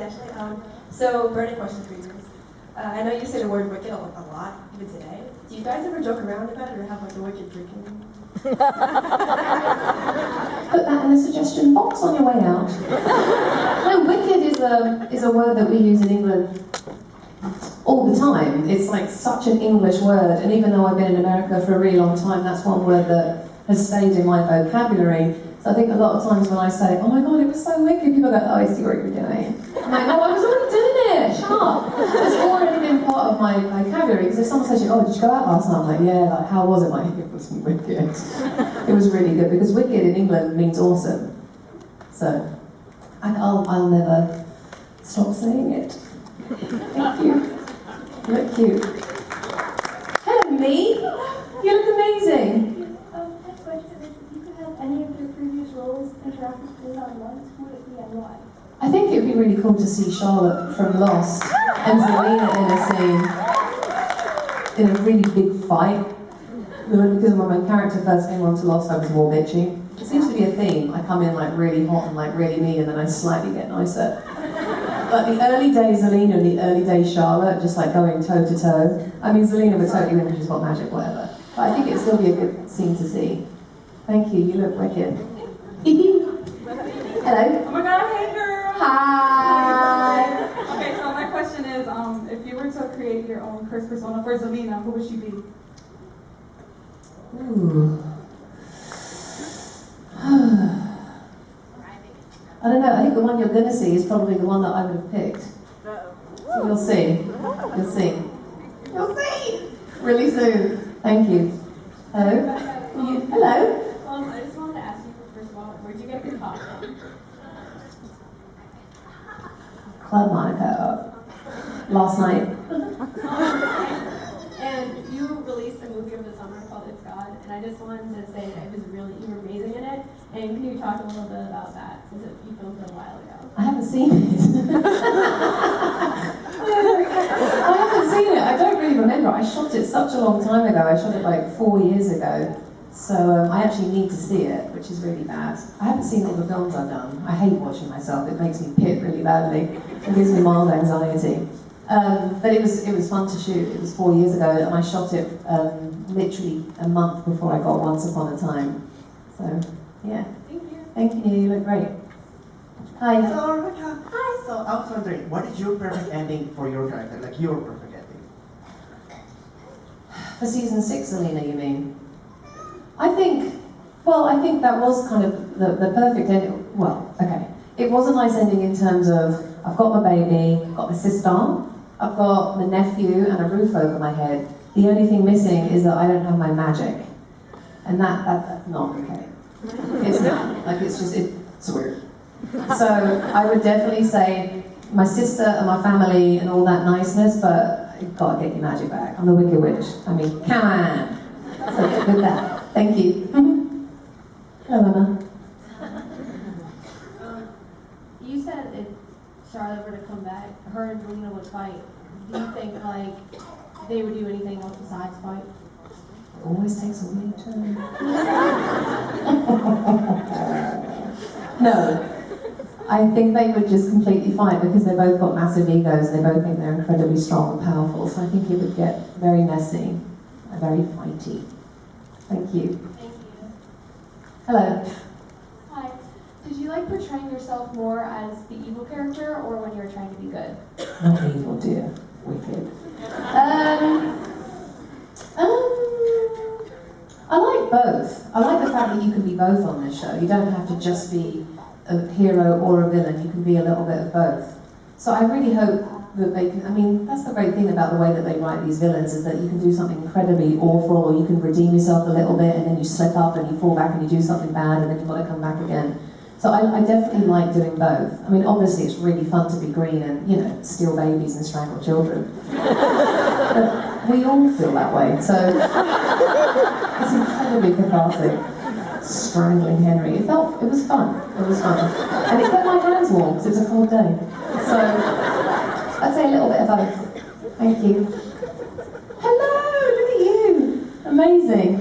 Ashley. So, burning question for you guys. I know you say the word wicked a lot, even today. Do you guys ever joke around about it or have like a wicked drinking? Put that in the suggestion box on your way out. No, wicked is a word that we use in England all the time. It's like such an English word, and even though I've been in America for a really long time, that's one word that has stayed in my vocabulary. So I think a lot of times when I say, oh my god, it was so wicked, people go, oh, I see what you're doing. I'm like, no, I was already doing it, shut up. It's already been part of my vocabulary, because if someone says, oh, did you go out last night? I'm like, yeah, like, how was it? I'm like, it was wicked. It was really good, because wicked in England means awesome. So, I'll never stop saying it. Thank you. You look cute. Hello, me. You look amazing. Next question is, if you could have any of your previous roles interact with food on once, who would it be and why? I think it would be really cool to see Charlotte from Lost and Zelina in a scene, in a really big fight. Because when my character first came onto Lost, I was more bitchy. It seems to be a theme. I come in like really hot and like really mean, and then I slightly get nicer. But the early days Zelina and the early days Charlotte, just like going toe to toe. I mean, Zelina would totally win because she's got magic, whatever. But I think it'd still be a good scene to see. Thank you. You look wicked. Hello. Oh my god, hey girl! Hi! Okay, so my question is, if you were to create your own cursed persona for Zelina, who would she be? Ooh. I don't know, I think the one you're going to see is probably the one that I would have picked. So you'll see. You'll see. You'll see! Really soon. Thank you. Hello? Hello? I just wanted to ask you, first of all, where'd you get your top from? Club Monaco. Last night. And you released a movie over the summer called It's God, and I just wanted to say that you were amazing in it. And can you talk a little bit about that, since you filmed it a while ago? I haven't seen it. I haven't seen it. I don't really remember. I shot it such a long time ago. I shot it like 4 years ago. So I actually need to see it, which is really bad. I haven't seen all the films I've done. I hate watching myself. It makes me pit really badly. It gives me mild anxiety. But it was fun to shoot. It was 4 years ago, and I shot it literally a month before I got Once Upon a Time. So, yeah. Thank you. Thank you. You look great. Hi. Hello, Rebecca. Hi. So I was wondering, what is your perfect ending for your character? Like your perfect ending? For season 6, Zelina, you mean? I think that was kind of the perfect ending. Well, okay. It was a nice ending in terms of, I've got my baby, I've got my sister, I've got my nephew and a roof over my head. The only thing missing is that I don't have my magic. And that's not okay. It's not. Like, it's weird. So I would definitely say my sister and my family and all that niceness, but you've got to get your magic back. I'm the Wicked Witch. I mean, come on. So get with that. Thank you. Hello, Emma. You said if Charlotte were to come back, her and Zelina would fight. Do you think, like, they would do anything else besides fight? It always takes a weird turn. No. I think they would just completely fight because they both got massive egos. They both think they're incredibly strong and powerful. So I think it would get very messy and very fighty. Thank you. Thank you. Hello. Hi. Did you like portraying yourself more as the evil character or when you were trying to be good? Not evil, dear. Wicked. I like both. I like the fact that you can be both on this show. You don't have to just be a hero or a villain. You can be a little bit of both. So I really hope that they can, I mean, that's the great thing about the way that they write these villains, is that you can do something incredibly awful, or you can redeem yourself a little bit, and then you slip up and you fall back and you do something bad, and then you've got to come back again. So I definitely like doing both. I mean, obviously it's really fun to be green and, you know, steal babies and strangle children. But we all feel that way, so it's incredibly cathartic. Strangling Henry. It was fun. It was fun. And it kept my hands warm because it was a cold day. So I'd say a little bit of both. Thank you. Hello, look at you. Amazing.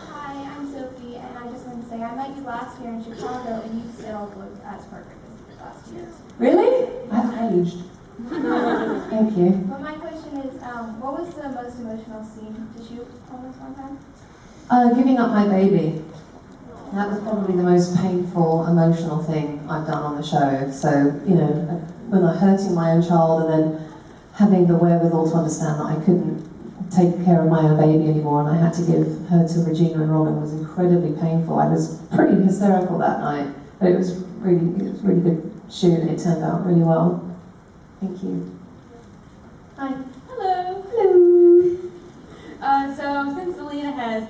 Hi, I'm Sophie, and I just wanted to say I met you last year in Chicago, and you still look as perfect as you did last year. Really? I haven't heard changed. Thank you. But my question is, what was the most emotional scene to shoot on this one time? Giving up my baby. That was probably the most painful, emotional thing I've done on the show. So, you know, when I'm hurting my own child and then having the wherewithal to understand that I couldn't take care of my own baby anymore and I had to give her to Regina and Robin was incredibly painful. I was pretty hysterical that night, but it was really good shoot and it turned out really well. Thank you. Hi. Hello. Hello. So since Selena has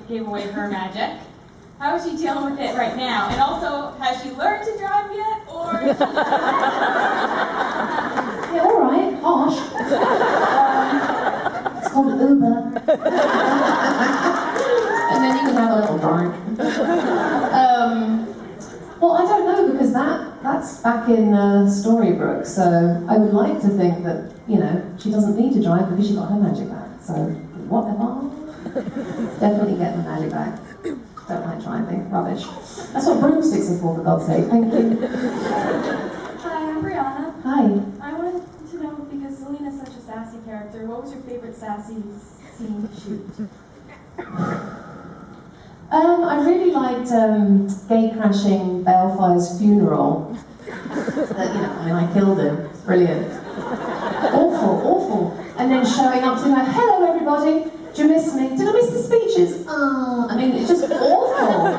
gave away her magic, how is she dealing with it right now? And also, has she learned to drive yet, or? Yeah, all right. Harsh. It's called Uber. And then you can have a little drink. Well, I don't know because that's back in Storybrooke. So I would like to think that she doesn't need to drive because she got her magic back. So whatever. Definitely get the magic back. Don't like driving. Rubbish. That's what broomsticks are for God's sake. Thank you. Hi, I'm Brianna. Hi. I wanted to know, because Selena's such a sassy character, what was your favorite sassy scene to shoot? I really liked gate crashing Balefire's funeral. I killed him. It's brilliant. Awful. And then showing up to her, hello everybody, do you miss me? Did I miss the speeches? It's just awful.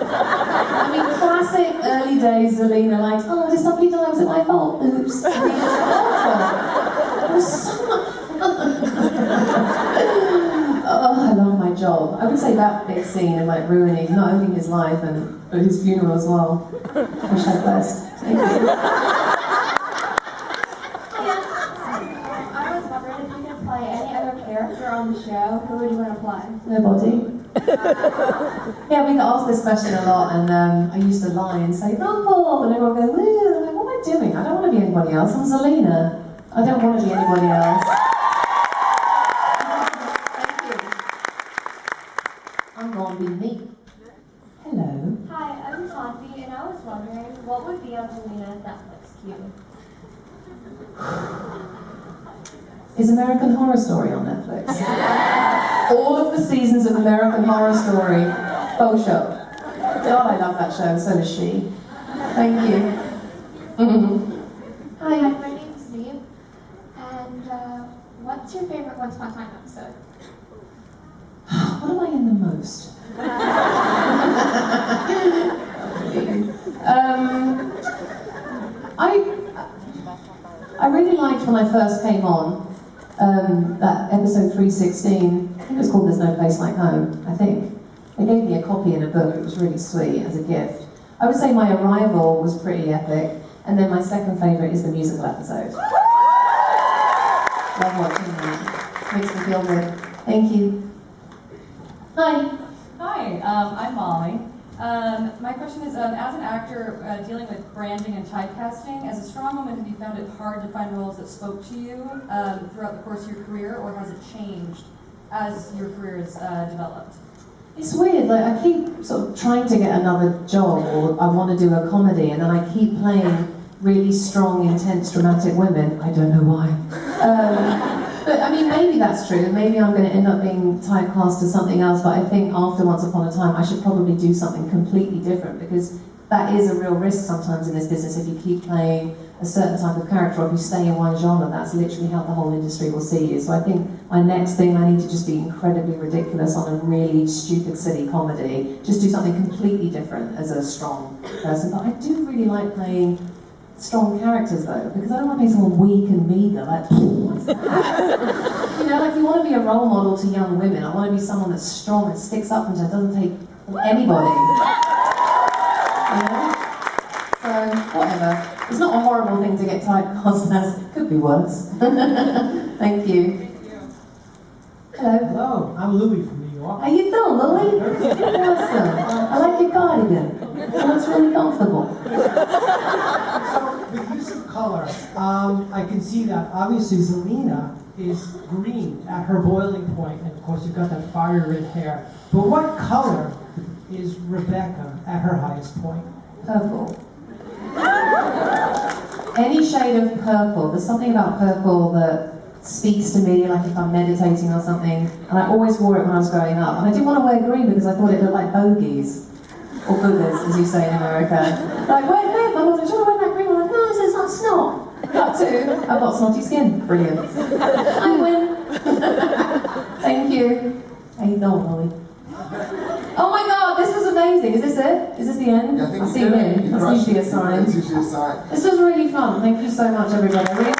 Classic early days Zelina, like, did somebody die? Was it my fault? Oops. It's awful. It was so much fun. I love my job. I would say that big scene and ruining not only his life but his funeral as well. Wish I best. Thank you. I was wondering if you could play any other character on the show, who would you want to play? Nobody. Yeah, we get asked this question a lot, and I used to lie and say, Rumble, and everyone goes, I'm like, what am I doing? I don't want to be anybody else. I'm Zelina. I don't want to be anybody else. I'm going to be me. Hello. Hi, I'm Tanvi, and I was wondering, what would be on Selena's Netflix queue? Is American Horror Story on Netflix? All of the seasons of American Horror Story. Faux show. God, I love that show, so does she. Thank you. Hi, my name's Neve, and what's your favorite Once Upon a Time episode? What am I in the most? I really liked when I first came on that episode 316. I think it was called There's No Place Like Home, I think. They gave me a copy in a book. It was really sweet as a gift. I would say my arrival was pretty epic, and then my second favourite is the musical episode. Love watching that. Makes me feel good. Thank you. Hi. Hi, I'm Molly. My question is, as an actor dealing with branding and typecasting, as a strong woman, have you found it hard to find roles that spoke to you throughout the course of your career, or has it changed as your career has developed? It's weird, I keep sort of trying to get another job, or I want to do a comedy, and then I keep playing really strong, intense, dramatic women. I don't know why. But maybe that's true. Maybe I'm going to end up being typecast to something else, but I think after Once Upon a Time, I should probably do something completely different, because that is a real risk sometimes in this business. If you keep playing a certain type of character, or if you stay in one genre, that's literally how the whole industry will see you. So I think my next thing, I need to just be incredibly ridiculous on a really stupid, silly comedy. Just do something completely different as a strong person. But I do really like playing strong characters though, because I don't want to be someone weak and meager, what's that? You want to be a role model to young women. I want to be someone that's strong and sticks up and doesn't take anybody. So, whatever. It's not a horrible thing to get typecast as. It could be worse. Thank you. Hello. Hello, I'm Louis from New York. How you doing, Louie? Awesome. I like your cardigan. It looks really comfortable. So, the use of color, I can see that obviously Zelina is green at her boiling point, and of course you've got that fire red hair. But what color is Rebecca at her highest point? Purple. any shade of purple. There's something about purple that speaks to me, like if I'm meditating or something. And I always wore it when I was growing up. And I didn't want to wear green because I thought it looked like bogies. Or boogers, as you say in America. Like, wear red. My mum said, do you want to wear that green? I'm like, no, it's not snot. Cut to, I've got snotty skin. Brilliant. I win. Thank you. How you doing, Molly? Oh my god, this was amazing. Is this it? Is this the end? Yeah, I think I'll it's see you good. in. You That's crushed usually a it. sign. It's usually a sign. This was really fun. Thank you so much, everybody. I really